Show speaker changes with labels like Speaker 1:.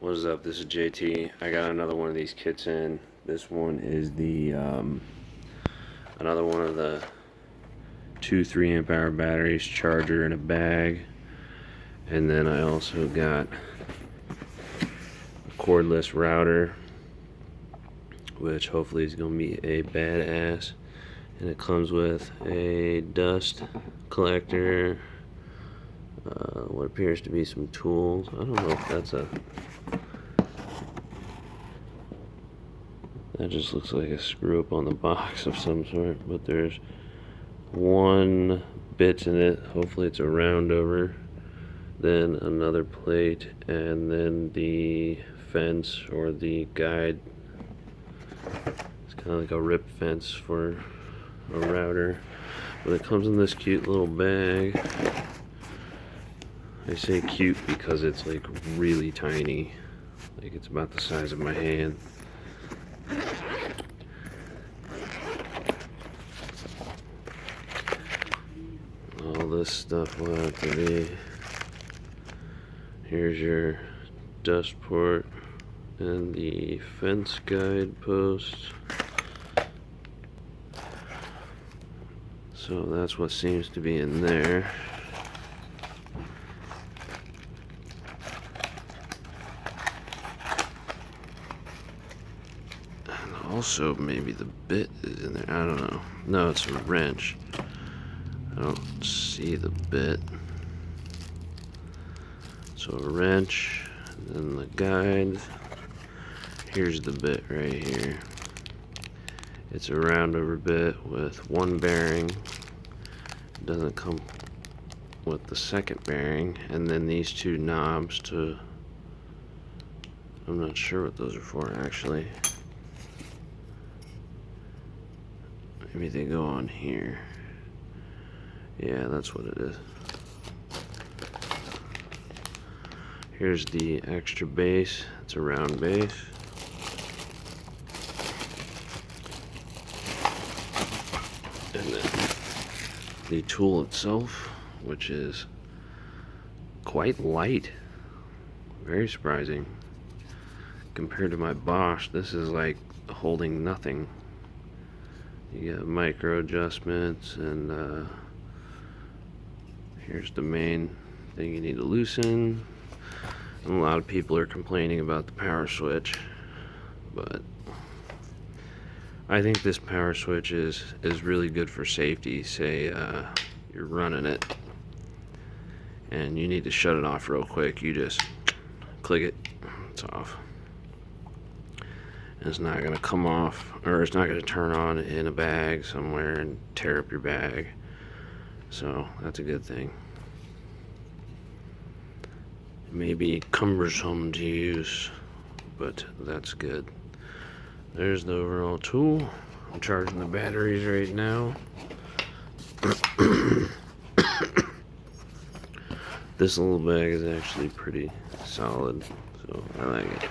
Speaker 1: What is up? This is JT. I got another one of these kits in. This one is the another one of the two 3-amp hour batteries, charger in a bag, and then I also got a cordless router, which hopefully is going to be a badass. And it comes with a dust collector, what appears to be some tools. I don't know if that's a... That just looks like a screw up on the box of some sort, but there's one bit in it. Hopefully it's a round over, then another plate, and then the fence or the guide. It's kind of like a rip fence for a router, but it comes in this cute little bag. I say cute because it's like really tiny, like it's about the size of my hand. All this stuff will have to be. Here's your dust port and the fence guide post. So that's what seems to be in there. And also maybe the bit is in there. I don't know. No, it's a wrench. I don't see the bit. So a wrench, then the guide. Here's the bit right here. It's a round over bit with one bearing. It doesn't come with the second bearing, and then these two knobs to, I'm not sure what those are for actually. Maybe they go on here. Yeah, that's what it is. Here's the extra base. It's a round base. And then the tool itself, which is quite light. Very surprising. Compared to my Bosch, this is like holding nothing. You got micro adjustments, and here's the main thing you need to loosen. And a lot of people are complaining about the power switch, but I think this power switch is really good for safety. Say you're running it and you need to shut it off real quick, you just click it, it's off. And it's not going to come off, or it's not going to turn on in a bag somewhere and tear up your bag. So that's a good thing. It may be cumbersome to use, but that's good. There's the overall tool. I'm charging the batteries right now. This little bag is actually pretty solid, so I like it.